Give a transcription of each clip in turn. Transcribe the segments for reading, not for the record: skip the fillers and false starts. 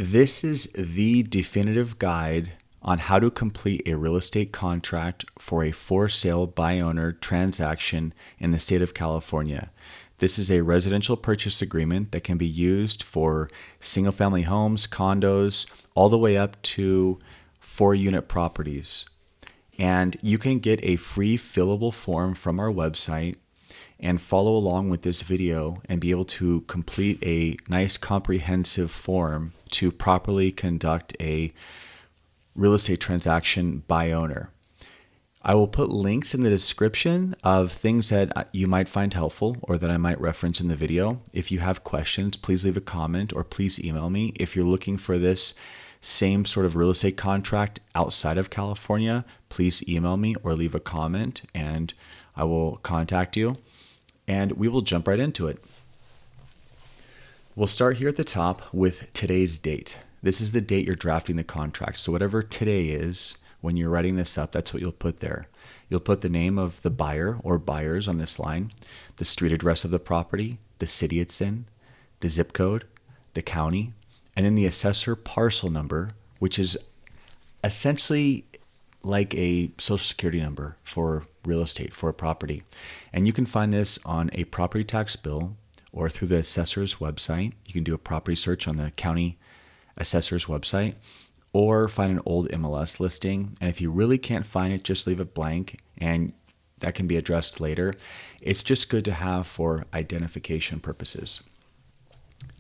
This is the definitive guide on how to complete a real estate contract for a for sale by owner transaction in the state of California. This is a residential purchase agreement that can be used for single family homes, condos, all the way up to 4-unit properties. And you can get a free fillable form from our website and follow along with this video and be able to complete a nice comprehensive form to properly conduct a real estate transaction by owner. I will put links in the description of things that you might find helpful or that I might reference in the video. If you have questions, please leave a comment or please email me. If you're looking for this same sort of real estate contract outside of California, please email me or leave a comment and I will contact you. And we will jump right into it. We'll start here at the top with today's date. This is the date you're drafting the contract. So whatever today is, when you're writing this up, that's what you'll put there. You'll put the name of the buyer or buyers on this line, the street address of the property, the city it's in, the zip code, the county, and then the assessor parcel number, which is essentially like a social security number for real estate, for a property. And you can find this on a property tax bill or through the assessor's website. You can do a property search on the county assessor's website or find an old MLS listing. And if you really can't find it, just leave it blank and that can be addressed later. It's just good to have for identification purposes.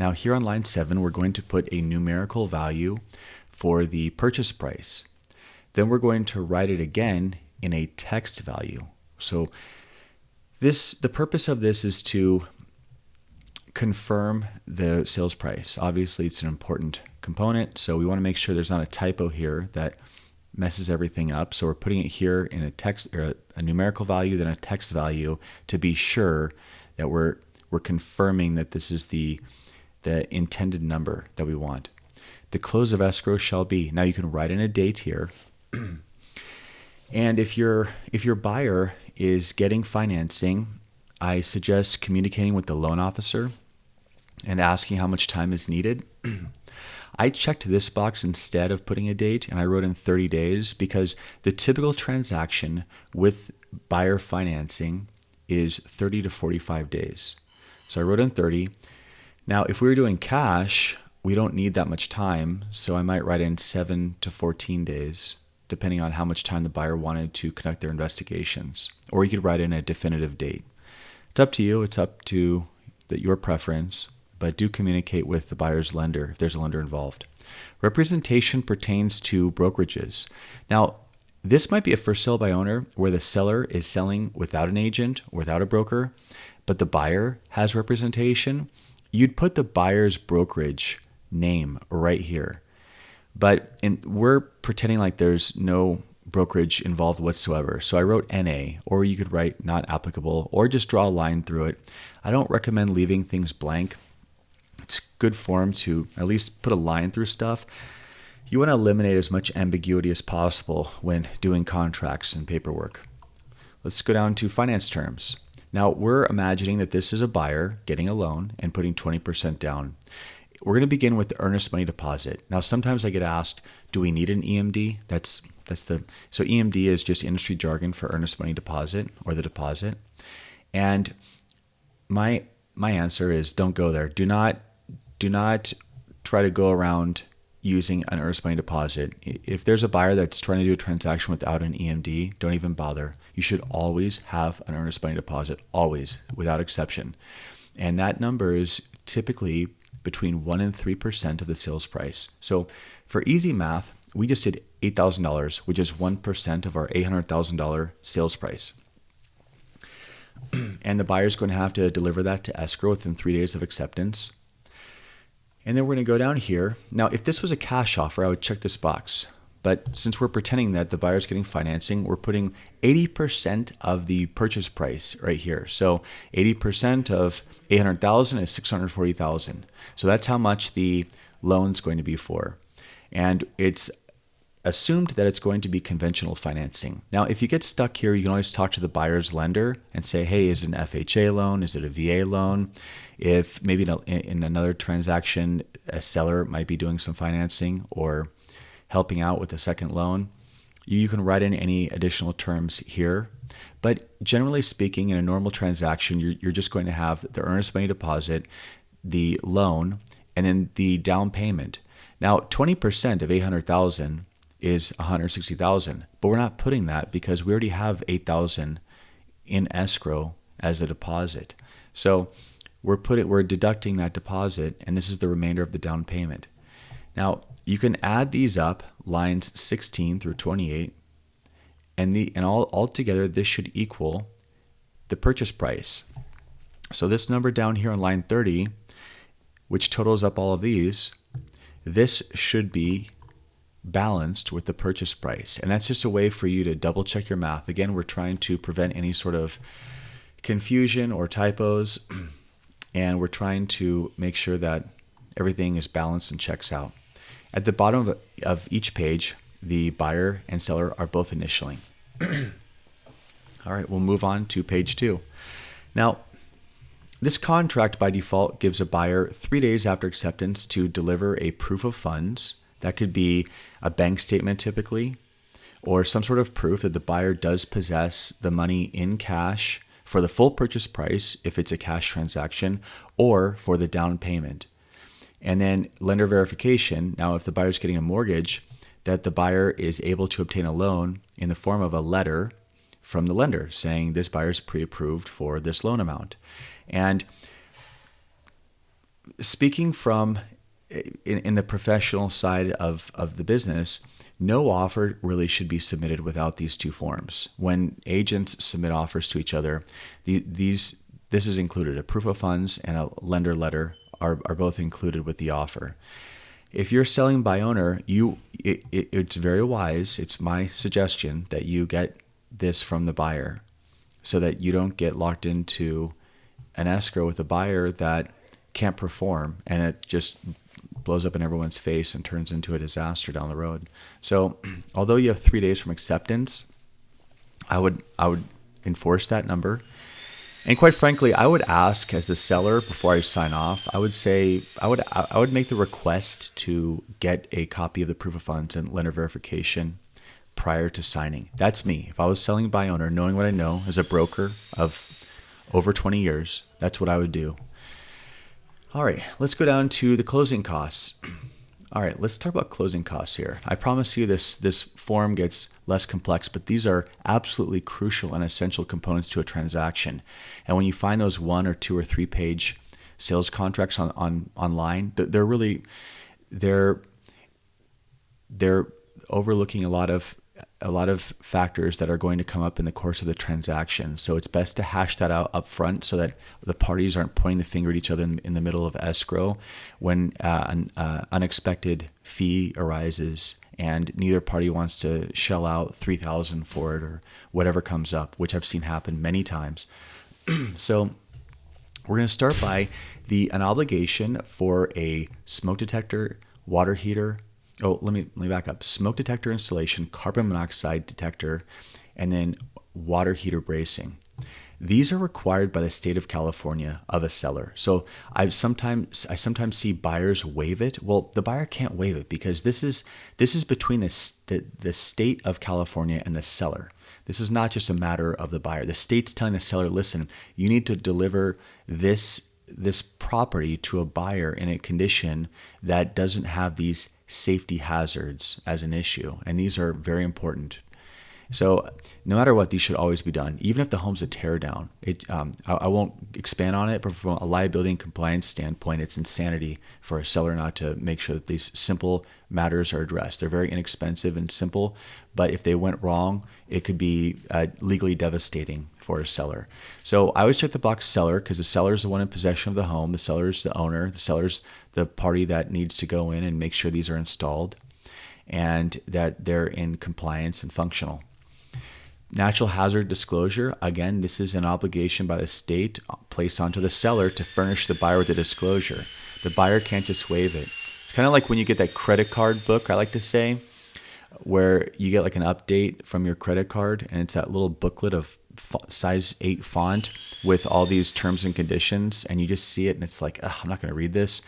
Now here on line 7, we're going to put a numerical value for the purchase price. Then we're going to write it again in a text value. So the purpose of this is to confirm the sales price. Obviously, it's an important component, so we want to make sure there's not a typo here that messes everything up. So we're putting it here in a text or a numerical value, then a text value to be sure that we're confirming that this is the intended number that we want. The close of escrow shall be. Now you can write in a date here. And if your buyer is getting financing, I suggest communicating with the loan officer and asking how much time is needed. I checked this box instead of putting a date, and I wrote in 30 days because the typical transaction with buyer financing is 30 to 45 days. So I wrote in 30. Now, if we were doing cash, we don't need that much time, so I might write in 7 to 14 days, depending on how much time the buyer wanted to conduct their investigations. Or you could write in a definitive date. It's up to you. It's up to your preference, but do communicate with the buyer's lender if there's a lender involved. Representation pertains to brokerages. Now, this might be a for sale by owner where the seller is selling without an agent, without a broker, but the buyer has representation. You'd put the buyer's brokerage name right here. But we're pretending like there's no brokerage involved whatsoever. So I wrote NA, or you could write not applicable, or just draw a line through it. I don't recommend leaving things blank. It's good form to at least put a line through stuff. You want to eliminate as much ambiguity as possible when doing contracts and paperwork. Let's go down to finance terms. Now we're imagining that this is a buyer getting a loan and putting 20% down. We're going to begin with the earnest money deposit. Now, sometimes I get asked, do we need an EMD? So EMD is just industry jargon for earnest money deposit or the deposit. And my answer is don't go there. Do not try to go around using an earnest money deposit. If there's a buyer that's trying to do a transaction without an EMD, don't even bother. You should always have an earnest money deposit, always, without exception. And that number is typically between 1% and 3% of the sales price. So for easy math, we just did $8,000, which is 1% of our $800,000 sales price. And the buyer's going to have to deliver that to escrow within 3 days of acceptance. And then we're going to go down here. Now, if this was a cash offer, I would check this box. But since we're pretending that the buyer's getting financing, we're putting 80% of the purchase price right here. So 80% of $800,000 is $640,000. So that's how much the loan's going to be for. And it's assumed that it's going to be conventional financing. Now, if you get stuck here, you can always talk to the buyer's lender and say, hey, is it an FHA loan? Is it a VA loan? If maybe in another transaction, a seller might be doing some financing or helping out with a second loan, you can write in any additional terms here. But generally speaking, in a normal transaction, you're just going to have the earnest money deposit, the loan, and then the down payment. Now, 20% of $800,000 is $160,000, but we're not putting that because we already have $8,000 in escrow as a deposit. So we're deducting that deposit, and this is the remainder of the down payment. Now, you can add these up, lines 16 through 28, and all together this should equal the purchase price. So this number down here on line 30, which totals up all of these, this should be balanced with the purchase price. And that's just a way for you to double check your math. Again, we're trying to prevent any sort of confusion or typos, and we're trying to make sure that everything is balanced and checks out. At the bottom of each page, the buyer and seller are both initialing. All right, we'll move on to page 2. Now, this contract by default gives a buyer 3 days after acceptance to deliver a proof of funds. That could be a bank statement typically, or some sort of proof that the buyer does possess the money in cash for the full purchase price if it's a cash transaction, or for the down payment. And then lender verification. Now, if the buyer's getting a mortgage, that the buyer is able to obtain a loan in the form of a letter from the lender saying this buyer's pre-approved for this loan amount. And speaking from in the professional side of the business, no offer really should be submitted without these two forms. When agents submit offers to each other, this is included. A proof of funds and a lender letter are both included with the offer. If you're selling by owner, it's very wise, it's my suggestion, that you get this from the buyer so that you don't get locked into an escrow with a buyer that can't perform, and it just blows up in everyone's face and turns into a disaster down the road. So although you have 3 days from acceptance, I would enforce that number. And quite frankly, I would ask as the seller before I sign off, I would make the request to get a copy of the proof of funds and lender verification prior to signing. That's me. If I was selling by owner, knowing what I know as a broker of over 20 years, that's what I would do. All right, let's go down to the closing costs. All right, let's talk about closing costs here. I promise you this form gets less complex, but these are absolutely crucial and essential components to a transaction. And when you find those 1 or 2 or 3 page sales contracts online, they're overlooking a lot of factors that are going to come up in the course of the transaction. So it's best to hash that out up front so that the parties aren't pointing the finger at each other in the middle of escrow when an unexpected fee arises and neither party wants to shell out $3,000 for it or whatever comes up, which I've seen happen many times. So we're going to start by an obligation for a smoke detector, water heater. Oh, let me back up. Smoke detector installation, carbon monoxide detector, and then water heater bracing. These are required by the state of California of a seller. So I sometimes see buyers waive it. Well, the buyer can't waive it because this is between the state of California and the seller. This is not just a matter of the buyer. The state's telling the seller, listen, you need to deliver this property to a buyer in a condition that doesn't have these safety hazards as an issue, and these are very important. So no matter what, these should always be done, even if the home's a tear down. I won't expand on it, but from a liability and compliance standpoint, it's insanity for a seller not to make sure that these simple matters are addressed. They're very inexpensive and simple, but if they went wrong, it could be legally devastating for a seller. So I always check the box seller because the seller is the one in possession of the home. The seller is the owner. The seller's the party that needs to go in and make sure these are installed and that they're in compliance and functional. Natural hazard disclosure. Again, this is an obligation by the state placed onto the seller to furnish the buyer with a disclosure. The buyer can't just waive it. It's kind of like when you get that credit card book, I like to say. where you get like an update from your credit card, and it's that little booklet of size 8 font with all these terms and conditions, and you just see it and it's like, I'm not going to read this.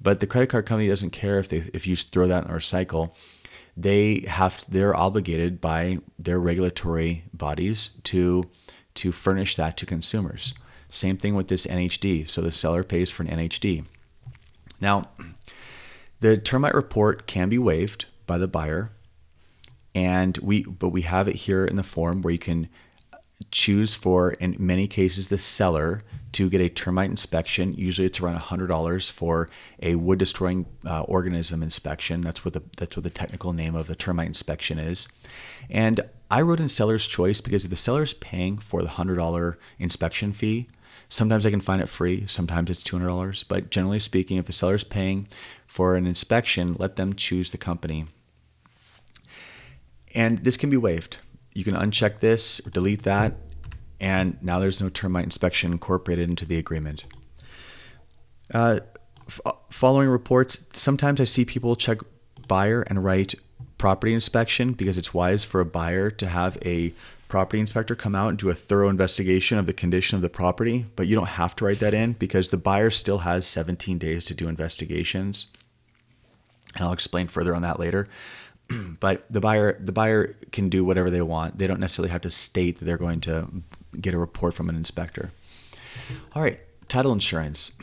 But the credit card company doesn't care if you throw that in a recycle. They're obligated by their regulatory bodies to furnish that to consumers. Same thing with this NHD. So the seller pays for an NHD. Now, the termite report can be waived by the buyer, but we have it here in the form where you can choose for, in many cases, the seller to get a termite inspection. Usually it's around $100 for a wood destroying organism inspection. That's what the technical name of the termite inspection is. And I wrote in seller's choice because if the seller's paying for the $100 inspection fee, sometimes I can find it free, sometimes it's $200. But generally speaking, if the seller's paying for an inspection, let them choose the company. And this can be waived. You can uncheck this or delete that, and now there's no termite inspection incorporated into the agreement. Following reports, sometimes I see people check buyer and write property inspection because it's wise for a buyer to have a property inspector come out and do a thorough investigation of the condition of the property, but you don't have to write that in because the buyer still has 17 days to do investigations. And I'll explain further on that later. But the buyer can do whatever they want. They don't necessarily have to state that they're going to get a report from an inspector. All right, title insurance.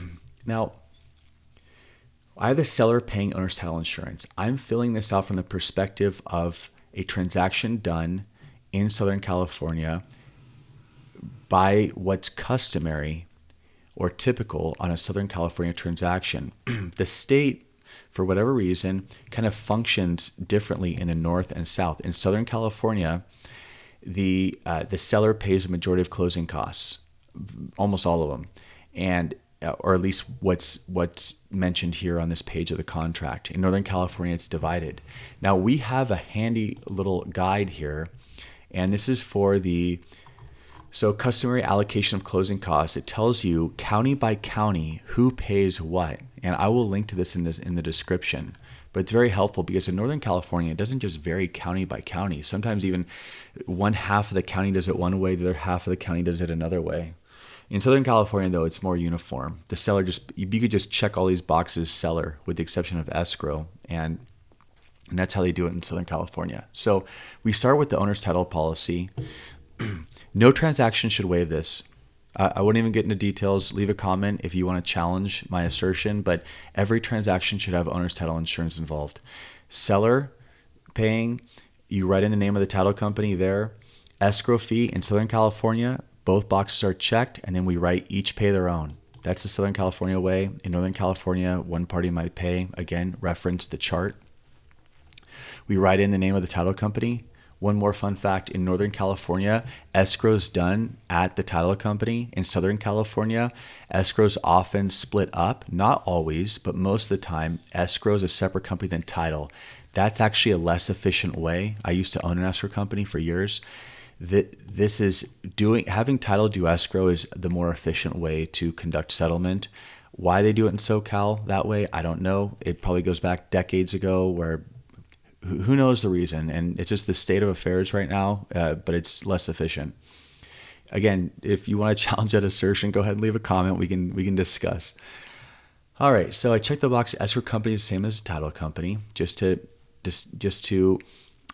Now, I have the seller paying owner's title insurance. I'm filling this out from the perspective of a transaction done in Southern California by what's customary or typical on a Southern California transaction. The state, for whatever reason, kind of functions differently in the north and south. In Southern California, the seller pays a majority of closing costs, almost all of them, and or at least what's mentioned here on this page of the contract. In Northern California, it's divided. Now we have a handy little guide here, and this is for so customary allocation of closing costs. It tells you county by county who pays what. And I will link to this in the description. But it's very helpful because in Northern California, it doesn't just vary county by county. Sometimes even one half of the county does it one way, the other half of the county does it another way. In Southern California, though, it's more uniform. The seller you could just check all these boxes seller with the exception of escrow. And that's how they do it in Southern California. So we start with the owner's title policy. No transaction should waive this. I wouldn't even get into details. Leave a comment if you want to challenge my assertion, but every transaction should have owner's title insurance involved. Seller paying, you write in the name of the title company there. Escrow fee in Southern California, both boxes are checked, and then we write each pay their own. That's the Southern California way. In Northern California, one party might pay. Again, reference the chart. We write in the name of the title company. One more fun fact, in Northern California, escrow is done at the title company. In Southern California, escrow is often split up, not always, but most of the time, escrow is a separate company than title. That's actually a less efficient way. I used to own an escrow company for years. Having title do escrow is the more efficient way to conduct settlement. Why they do it in SoCal that way, I don't know. It probably goes back decades ago where who knows the reason, and it's just the state of affairs right now, but it's less efficient. Again, if you want to challenge that assertion, go ahead and leave a comment. We can discuss. All right, so I checked the box. Escrow company is the same as title company. Just to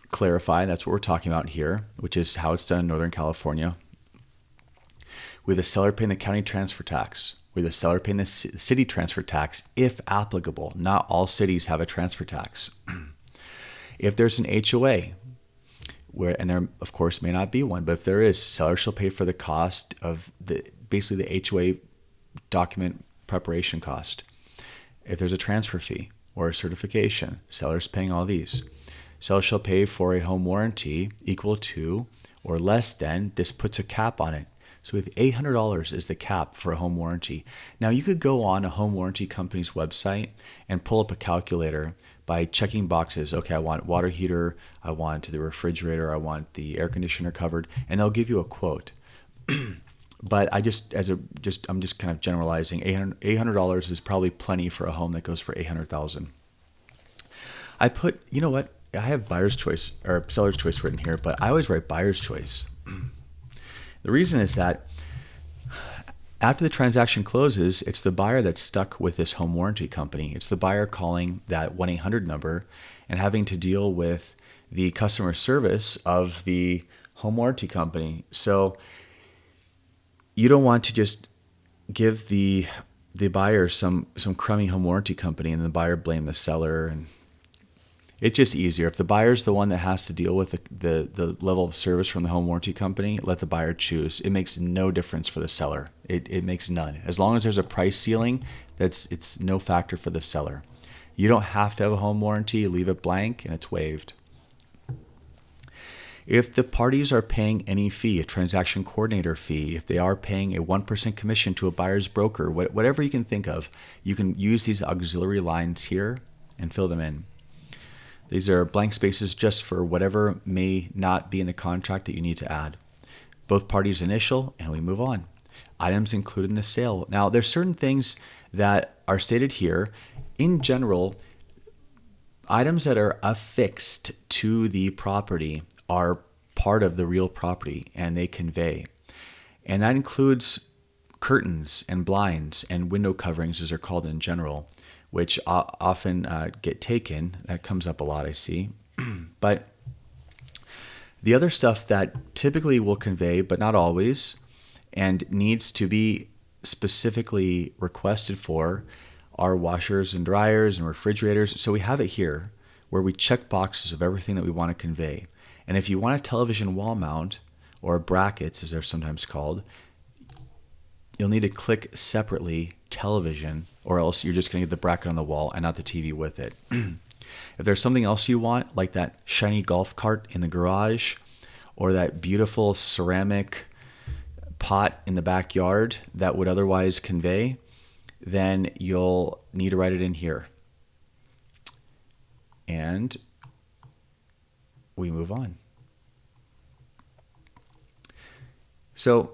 clarify, that's what we're talking about here, which is how it's done in Northern California. With the seller paying the county transfer tax, with the seller paying the city transfer tax, if applicable. Not all cities have a transfer tax. If there's an HOA, and there of course may not be one, but if there is, seller shall pay for the cost of basically the HOA document preparation cost. If there's a transfer fee or a certification, seller's paying all these. Seller shall pay for a home warranty equal to or less than, this puts a cap on it. So if $800 is the cap for a home warranty. Now you could go on a home warranty company's website and pull up a calculator by checking boxes. Okay, I want water heater, I want the refrigerator, I want the air conditioner covered, and they'll give you a quote. But I'm just kind of generalizing. $800 is probably plenty for a home that goes for $800,000. I put, you know what? I have buyer's choice or seller's choice written here, but I always write buyer's choice. The reason is that after the transaction closes, it's the buyer that's stuck with this home warranty company. It's the buyer calling that 1-800 number and having to deal with the customer service of the home warranty company. So you don't want to just give the buyer some crummy home warranty company and the buyer blame the seller. And it's just easier. If the buyer's the one that has to deal with the level of service from the home warranty company, let the buyer choose. It makes no difference for the seller. It makes none. As long as there's a price ceiling, it's no factor for the seller. You don't have to have a home warranty. Leave it blank and it's waived. If the parties are paying any fee, a transaction coordinator fee, if they are paying a 1% commission to a buyer's broker, whatever you can think of, you can use these auxiliary lines here and fill them in. These are blank spaces just for whatever may not be in the contract that you need to add. Both parties initial, and we move on. Items included in the sale. Now, there's certain things that are stated here. In general, items that are affixed to the property are part of the real property and they convey. And that includes curtains and blinds and window coverings, as they're called in general, which often get taken. That comes up a lot, I see. But the other stuff that typically will convey, but not always, and needs to be specifically requested for, are washers and dryers and refrigerators. So we have it here where we check boxes of everything that we want to convey. And if you want a television wall mount, or brackets as they're sometimes called, you'll need to click separately television, or else you're just going to get the bracket on the wall and not the TV with it. If there's something else you want, like that shiny golf cart in the garage, or that beautiful ceramic pot in the backyard that would otherwise convey, then you'll need to write it in here. And we move on. So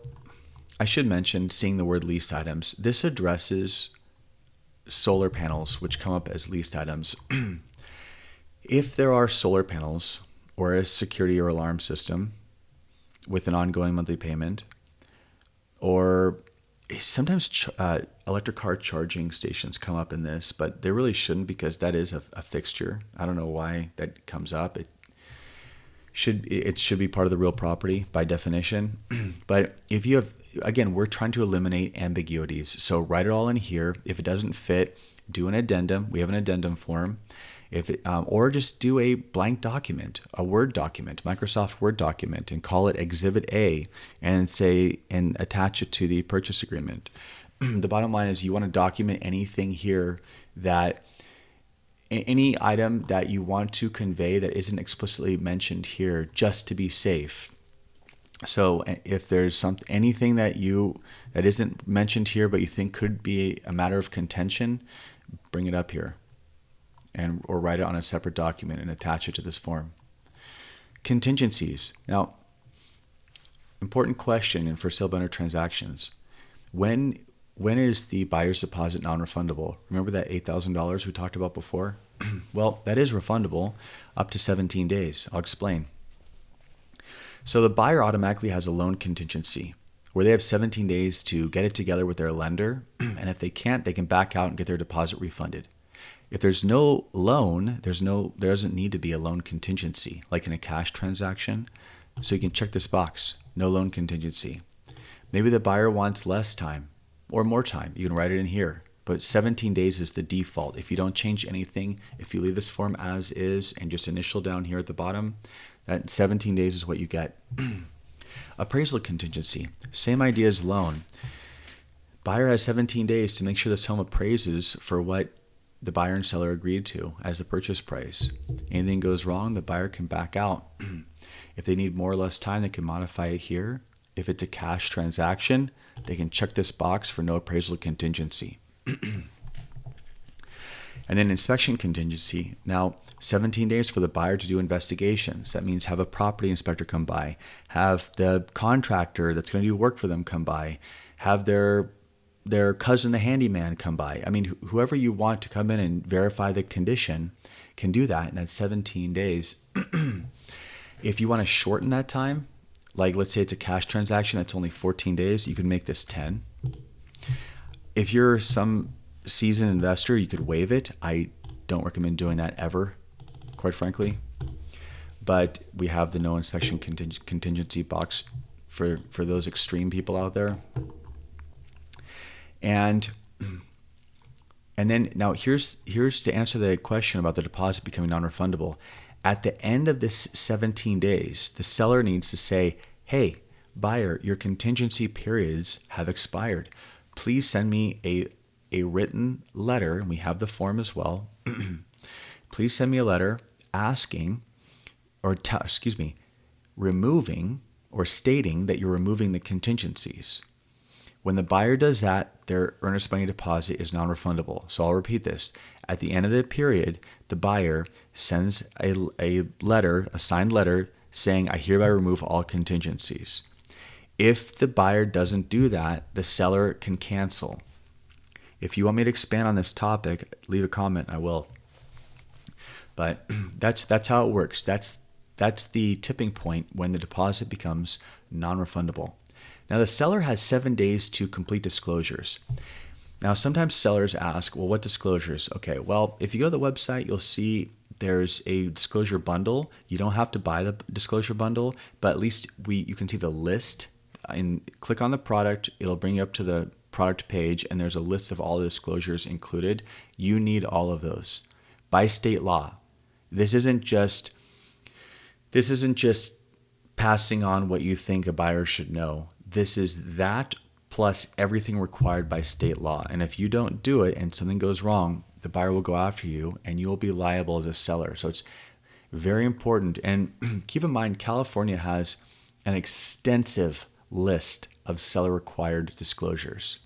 I should mention, seeing the word leased items, this addresses solar panels, which come up as leased items. If there are solar panels or a security or alarm system with an ongoing monthly payment, or sometimes electric car charging stations come up in this, but they really shouldn't, because that is a fixture. I don't know why that comes up. It should be part of the real property by definition. But if you have, again, we're trying to eliminate ambiguities. So write it all in here. If it doesn't fit, do an addendum. We have an addendum form. Or just do a blank document, a Word document, Microsoft Word document, and call it Exhibit A, and attach it to the purchase agreement. The bottom line is you want to document anything here any item that you want to convey that isn't explicitly mentioned here, just to be safe. So if there's anything that isn't mentioned here but you think could be a matter of contention, bring it up here, or write it on a separate document and attach it to this form. Contingencies. Now, important question in for sale by owner transactions. When is the buyer's deposit non-refundable? Remember that $8,000 we talked about before? Well, that is refundable up to 17 days. I'll explain. So the buyer automatically has a loan contingency where they have 17 days to get it together with their lender. And if they can't, they can back out and get their deposit refunded. If there's no loan, there doesn't need to be a loan contingency like in a cash transaction. So you can check this box, no loan contingency. Maybe the buyer wants less time or more time. You can write it in here, but 17 days is the default. If you don't change anything, if you leave this form as is and just initial down here at the bottom, that 17 days is what you get. Appraisal contingency, same idea as loan. Buyer has 17 days to make sure this home appraises for what the buyer and seller agreed to as the purchase price. Anything goes wrong, the buyer can back out. If they need more or less time, they can modify it here. If it's a cash transaction, they can check this box for no appraisal contingency. And then inspection contingency. Now, 17 days for the buyer to do investigations. That means have a property inspector come by, have the contractor that's going to do work for them come by, have their cousin, the handyman, come by. I mean, whoever you want to come in and verify the condition can do that, and that's 17 days. If you want to shorten that time, like let's say it's a cash transaction that's only 14 days, you can make this 10. If you're some seasoned investor, you could waive it. I don't recommend doing that ever, quite frankly. But we have the no inspection contingency box for those extreme people out there. And then now here's to answer the question about the deposit becoming non-refundable. At the end of this 17 days, the seller needs to say, hey, buyer, your contingency periods have expired. Please send me a written letter, and we have the form as well. Please send me a letter asking, removing or stating that you're removing the contingencies. When the buyer does that, their earnest money deposit is non-refundable. So I'll repeat this. At the end of the period, the buyer sends a letter, a signed letter, saying, I hereby remove all contingencies. If the buyer doesn't do that, the seller can cancel. If you want me to expand on this topic, leave a comment, I will. But that's how it works. That's the tipping point when the deposit becomes non-refundable. Now, the seller has 7 days to complete disclosures. Now, sometimes sellers ask, well, what disclosures? Okay, well, if you go to the website, you'll see there's a disclosure bundle. You don't have to buy the disclosure bundle, but at least you can see the list. And click on the product, it'll bring you up to the product page, and there's a list of all the disclosures included. You need all of those by state law. This isn't just passing on what you think a buyer should know. This is that plus everything required by state law. And if you don't do it and something goes wrong, the buyer will go after you and you'll be liable as a seller. So it's very important. And keep in mind, California has an extensive list of seller required disclosures.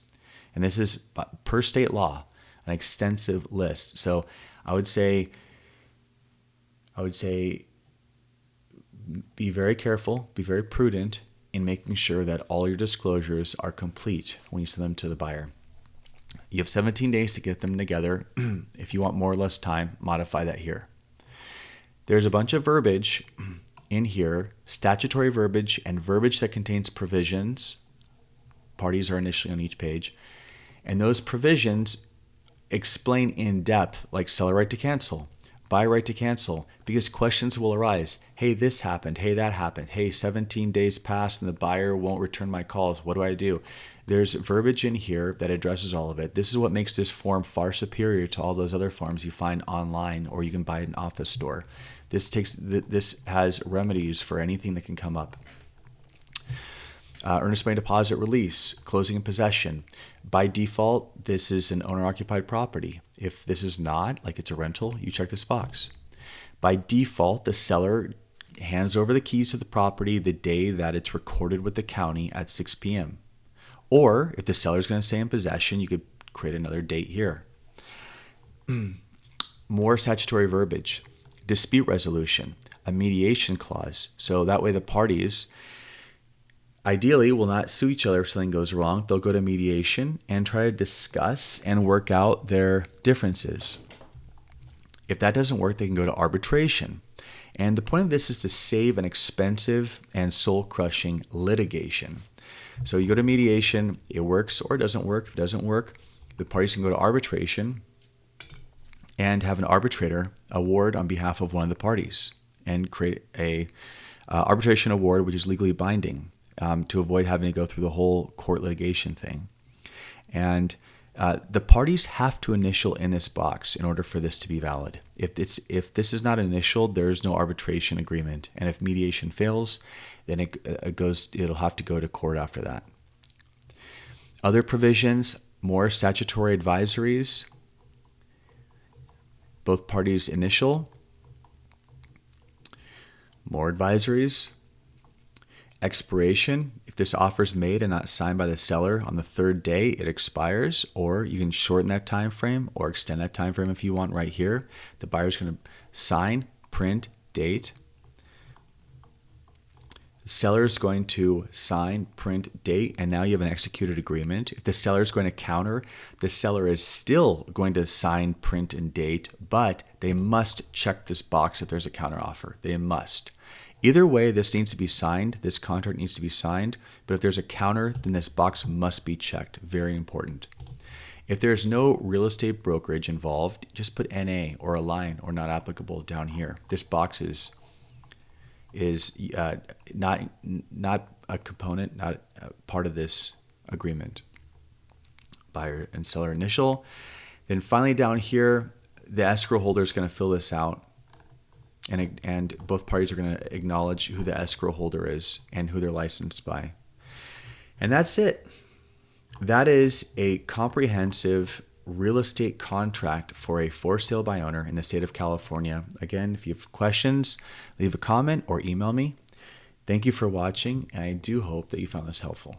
And this is per state law, an extensive list. So I would say be very careful, be very prudent in making sure that all your disclosures are complete when you send them to the buyer. You have 17 days to get them together. If you want more or less time, modify that here. There's a bunch of verbiage in here, statutory verbiage and verbiage that contains provisions. Parties are initially on each page. And those provisions explain in depth, like seller right to cancel, buyer right to cancel, because questions will arise. Hey, this happened. Hey, that happened. Hey, 17 days passed and the buyer won't return my calls. What do I do? There's verbiage in here that addresses all of it. This is what makes this form far superior to all those other forms you find online or you can buy at an office store. This has remedies for anything that can come up. Earnest money deposit release, closing and possession. By default, this is an owner-occupied property. If this is not, like it's a rental, you check this box. By default, the seller hands over the keys to the property the day that it's recorded with the county at 6 p.m. Or if the seller is going to stay in possession, you could create another date here. More statutory verbiage. Dispute resolution, a mediation clause. So that way the parties ideally will not sue each other if something goes wrong. They'll go to mediation and try to discuss and work out their differences. If that doesn't work, they can go to arbitration. And the point of this is to save an expensive and soul-crushing litigation. So you go to mediation, it works or it doesn't work. If it doesn't work, the parties can go to arbitration and have an arbitrator award on behalf of one of the parties and create a arbitration award which is legally binding. To avoid having to go through the whole court litigation thing. And the parties have to initial in this box in order for this to be valid. If this is not initialed, there is no arbitration agreement. And if mediation fails, then it'll have to go to court after that. Other provisions, more statutory advisories. Both parties initial. More advisories. Expiration, if this offer is made and not signed by the seller on the third day, it expires, or you can shorten that time frame or extend that time frame if you want right here. The buyer is going to sign, print, date. The seller is going to sign, print, date, and now you have an executed agreement. If the seller is going to counter, the seller is still going to sign, print, and date, but they must check this box if there's a counter offer. They must. Either way, this needs to be signed. This contract needs to be signed. But if there's a counter, then this box must be checked. Very important. If there's no real estate brokerage involved, just put NA or a line or not applicable down here. This box is not a component, not a part of this agreement. Buyer and seller initial. Then finally down here, the escrow holder is going to fill this out, and both parties are going to acknowledge who the escrow holder is and who they're licensed by. And that's it. That is a comprehensive real estate contract for a for sale by owner in the state of California. Again, if you have questions, leave a comment or email me. Thank you for watching, and I do hope that you found this helpful.